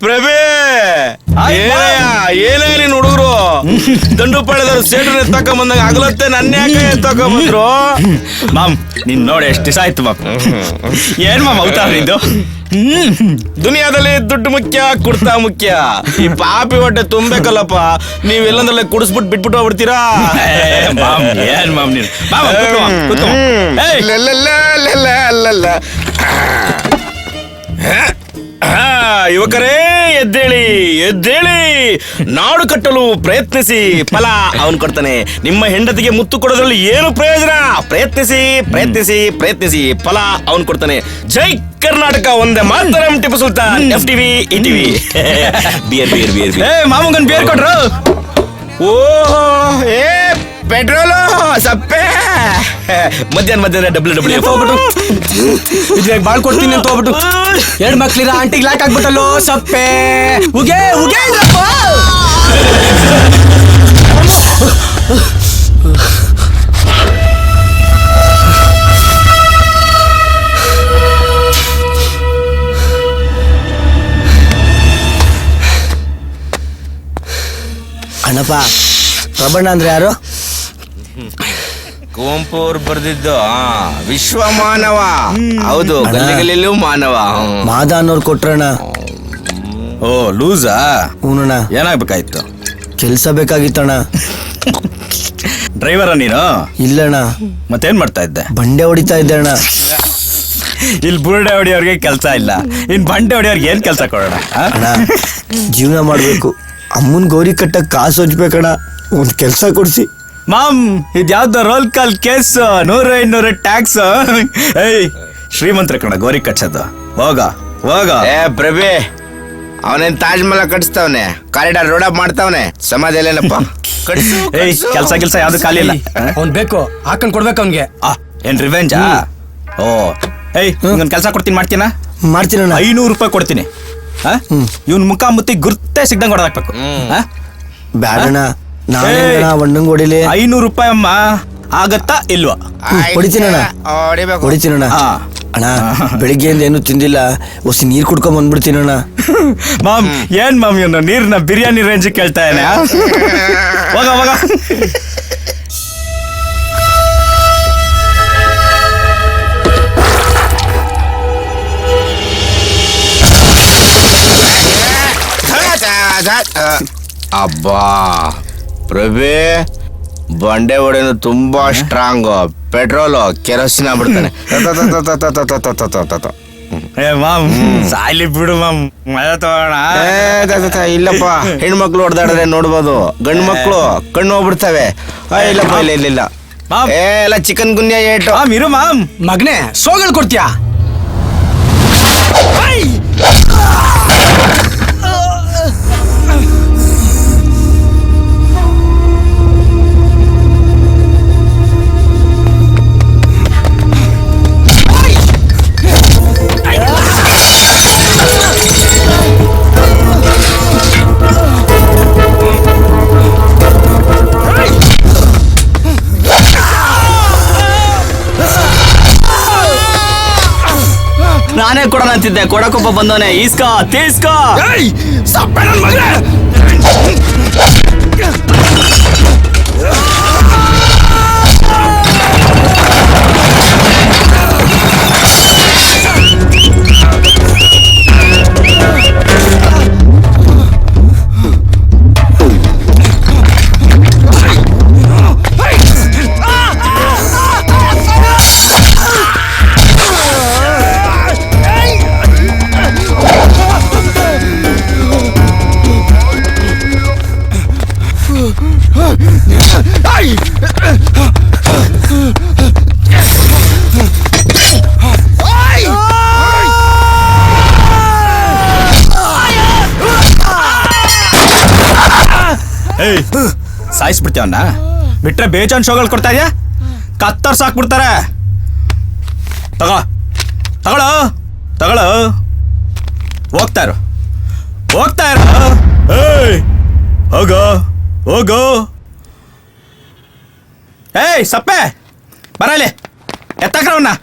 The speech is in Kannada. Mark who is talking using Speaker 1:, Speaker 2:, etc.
Speaker 1: ಪ್ರಭೆ ಏನೇ ನೀನ್ ಹುಡುಗರು ದಂಡು ಪಡೆದವ್ರು ಸೇಟ್ರ ಎತ್ತಕ ಬಂದಾಗ ಅಗಲತ್ತೆ ನನ್ನ ಯಾಕೆ ಎತ್ತಕ ಬಂದ್ರು
Speaker 2: ಮಾಮ್ ನೀನ್ ನೋಡಿ ಎಷ್ಟು ದಿವಸ ಆಯ್ತು ಮಾಮ್. ಏನ್ ಮಾಮ್ ಅವತಾರ ನಿಂದು?
Speaker 1: ದುನಿಯಾದಲ್ಲಿ ದುಡ್ಡು ಮುಖ್ಯ ಕುಡ್ತಾ ಮುಖ್ಯ. ಈ ಪಾಪಿ ಹೊಟ್ಟೆ ತುಂಬೇಕಲ್ಲಪ್ಪ, ನೀವ್ ಎಲ್ಲಂದ್ರಲ್ಲೇ ಕುಡಿಸ್ಬಿಟ್ಟು ಬಿಟ್ಬಿಟ್ಟು ಹೋಗ್ಬಿಡ್ತೀರಾ.
Speaker 2: ಮಾಮ್ ಏನ್ ಮಾಮ್ ನೀನು?
Speaker 1: ಯುವಕರೇ ಎದ್ದೇಳಿ ಎದ್ದೇಳಿ, ನಾಡು ಕಟ್ಟಲು ಪ್ರಯತ್ನಿಸಿ, ಫಲ ಅವನು ಕೊಡ್ತಾನೆ. ನಿಮ್ಮ ಹೆಂಡತಿಗೆ ಮುತ್ತು ಕೊಡೋದ್ರಲ್ಲಿ ಏನು ಪ್ರಯೋಜನ? ಪ್ರಯತ್ನಿಸಿ ಪ್ರಯತ್ನಿಸಿ ಪ್ರಯತ್ನಿಸಿ, ಫಲ ಅವನು ಕೊಡ್ತಾನೆ. ಜೈ ಕರ್ನಾಟಕ, ಒಂದೇ ಮಾತರಂ. Tipu Sultan, FTV ETV. Beer beer beer.
Speaker 2: ಮಾಮಂಗನ್ ಬೇರ್ ಕೊಟ್ರು.
Speaker 1: ಓಹೋ, ಏ ಪೆಟ್ರೋಲು ಸಪ್ಪೆ. ಮಧ್ಯಾಹ್ನ WW
Speaker 3: ಹೋಗ್ಬಿಟ್ಟು ಇದ್ರಾಗ ಬಾಳ್ ಕೊಡ್ತೀನಿ ಅಂತ ಹೋಗ್ಬಿಟ್ಟು ಎರಡು ಮಕ್ಳಿರ ಆಂಟಿಗೆ ಲಾಕ್ ಆಗ್ಬಿಟ್ಟಲ್ಲೋ ಸಪ್ಪೆ. ಉಗೆ ಉಗೆ ಅಣ್ಣಪ್ಪ, ಪ್ರಬಣ್ಣ ಅಂದ್ರೆ ಯಾರು?
Speaker 1: ಕುವೆಂಪು ಅವ್ರು ಬರ್ದಿದ್ದು ವಿಶ್ವ ಮಾನವ. ಹೌದು, ಗಲ್ಲಿಗಲ್ಲಿಯೂ ಮಾನವ.
Speaker 3: ಮಾದ ಅನ್ನೋರು ಕೊಟ್ರಣ್ಣ.
Speaker 2: ಓ ಲೂಸಾ?
Speaker 3: ಹೂನಣ್ಣ.
Speaker 2: ಏನಾಗ್ಬೇಕಾಯ್ತು?
Speaker 3: ಕೆಲ್ಸ ಬೇಕಾಗಿತ್ತಣ್ಣ.
Speaker 2: ಡ್ರೈವರ ನೀನು?
Speaker 3: ಇಲ್ಲಣ್ಣ.
Speaker 2: ಮತ್ತೇನ್ ಮಾಡ್ತಾ ಇದ್ದೆ?
Speaker 3: ಬಂಡೆ ಹೊಡಿತಾ ಇದ್ದೆ ಅಣ್ಣ.
Speaker 2: ಇಲ್ಲಿ ಬುರುಡೆ ಹೊಡಿಯೋರ್ಗೆ ಕೆಲ್ಸ ಇಲ್ಲ, ಇನ್ ಬಂಡೆ ಹೊಡಿಯೋರ್ಗೆ ಏನ್ ಕೆಲ್ಸ ಕೊಡೋಣ?
Speaker 3: ಅಣ್ಣ, ಜೀವನ ಮಾಡ್ಬೇಕು, ಅಮ್ಮನ್ ಗೌರಿ ಕಟ್ಟಕ್ ಕಾಸು ಹಂಚ್ಬೇಕಣ್ಣ. ಒಂದ್ ಕೆಲ್ಸ ಕೊಡ್ಸಿ.
Speaker 2: ಮಾಮ್, ಇದ್ಯಾವ್ದೋ ರೋಲ್ ಕಾಲ್ ಕೇಸ್, 100-200 ಟ್ಯಾಕ್ಸ್. ಏಯ್, ಶ್ರೀಮಂತರ ಕಣ ಗೋರಿ ಕಟ್ಸೋದು. ಹೋಗ ಹೋಗ.
Speaker 1: ಏ ಪ್ರಭೆ, ಅವನೇನ್ ತಾಜ್ ಮಹಲ್ ಕಟ್ಸ್ತಾವನೆ, ಕಾರಿಡಾರ್ ರೋಡ್ ಅಪ್ ಮಾಡ್ತಾವನೆ, ಸಮಾಧಿ ಎಲ್ಲೇನಪ್ಪ?
Speaker 2: ಏಯ್, ಕೆಲ್ಸ ಯಾವ್ದು ಖಾಲಿ ಇಲ್ಲ.
Speaker 3: ಅವ್ನ್ ಬೇಕು, ಹಾಕೊಂಡ್ ಕೊಡ್ಬೇಕು ಅವ್ನ್ಗೆ.
Speaker 2: ಏನ್ ರಿವೆಂಜಾ? ಓ ಏಯ್, ಒಂದ್ ಕೆಲ್ಸ ಕೊಡ್ತೀನಿ, ಮಾಡ್ತೀನ?
Speaker 3: ಮಾಡ್ತೀನಣ್ಣ.
Speaker 2: 500 ರೂಪಾಯಿ ಕೊಡ್ತೀನಿ. ಇವ್ನ ಮುಖ ಮುತ್ತಿ ಗುರ್ತೇ ಸಿಗ್ದಂಗ್ ಹೊಡೆದಾಕ್ಬೇಕು.
Speaker 3: ಬ್ಯಾಡಣ್ಣ, ನಾನೇ ಒಣ್ಣಂಗ್ ಹೊಡಿಲಿ.
Speaker 2: 500 ರೂಪಾಯಿ ಅಮ್ಮ, ಆಗತ್ತಾ ಇಲ್ವಾ?
Speaker 3: ಹೊಡಿತೀನಣ್ಣ,
Speaker 1: ಹೊಡಿಬೇಕು.
Speaker 3: ಹೊಡಿತೀನಣ್ಣ. ಅಣ್ಣ, ಬೆಳಿಗ್ಗೆಯಿಂದ ಏನು ತಿಂದಿಲ್ಲ, ಹೊಸಿ ನೀರ್ ಕುಡ್ಕೊಂಡ್ ಬಂದ್ಬಿಡ್ತೀನಣ್ಣ.
Speaker 2: ಮಾಮ್, ಏನ್ ಮಾಮ್ ಇವನು ನೀರ್ನ ಬಿರಿಯಾನಿ ರೇಂಜ್ ಕೇಳ್ತಾ ಇದ್ದಾನೆ? ಹೋಗ ಹೋಗ.
Speaker 1: ಅಬ್ಬಾ ಪ್ರಭೆ, ಬಂಡೆ ಹೊಡೆನು ತುಂಬಾ ಸ್ಟ್ರಾಂಗ್. Petrol kerosene ಆಗ್ಬಿಡ್ತಾನೆ.
Speaker 2: ಏ ಮಾಮ್, ಸಾಯ್ಲಿ ಬಿಡು ಮಾಮ್, ಮಜಾ ತಗೋಣ.
Speaker 1: ಇಲ್ಲಪ್ಪ, ಹೆಣ್ಮಕ್ಳು ಹೊಡೆದಾಡಿದ್ರೆ ನೋಡ್ಬೋದು, ಗಂಡು ಮಕ್ಳು ಕಣ್ಣು ಹೋಗ್ಬಿಡ್ತವೆ. ಇಲ್ಲಪ್ಪ, ಇಲ್ಲ ಇಲ್ಲ. ಎಲ್ಲ ಚಿಕನ್ ಗುನ್ಯಾ ಏಟು.
Speaker 2: ಇರು ಮಾಮ್.
Speaker 3: ಮಗನೇ, ಸೋಗಳು ಕೊಡ್ತೀಯಾ?
Speaker 2: ನಾನೇ ಕೊಡೋಣ ಅಂತಿದ್ದೆ, ಕೊಡಕೊಬ್ಬ ಬಂದವನೆ. ಈಸ್ಕೋ ತೀಸ್ಕೋ. ಸಾಯಿಸ್ಬಿಡ್ತೀವನ್ನ ಬಿಟ್ರೆ ಬೇಜಾನ್ ಶೋಗಳು ಕೊಡ್ತಾ ಇದೆಯಾ? ಕತ್ತರ್ ಸಾಕ್ಬಿಡ್ತಾರೆ. ತಗೋ ತಗೊಳ್ಳೋ ತಗೊಳ್ಳೋ. ಹೋಗ್ತಾ ಇರು ಹೋಗ್ತಾ ಇರು. ಏಯ್ ಹೋಗೋ ಹೋಗೋ. ಏಯ್ ಸಪ್ಪೆ ಬರಲಿ, ಎತ್ತಕ್ರವನ್ನ.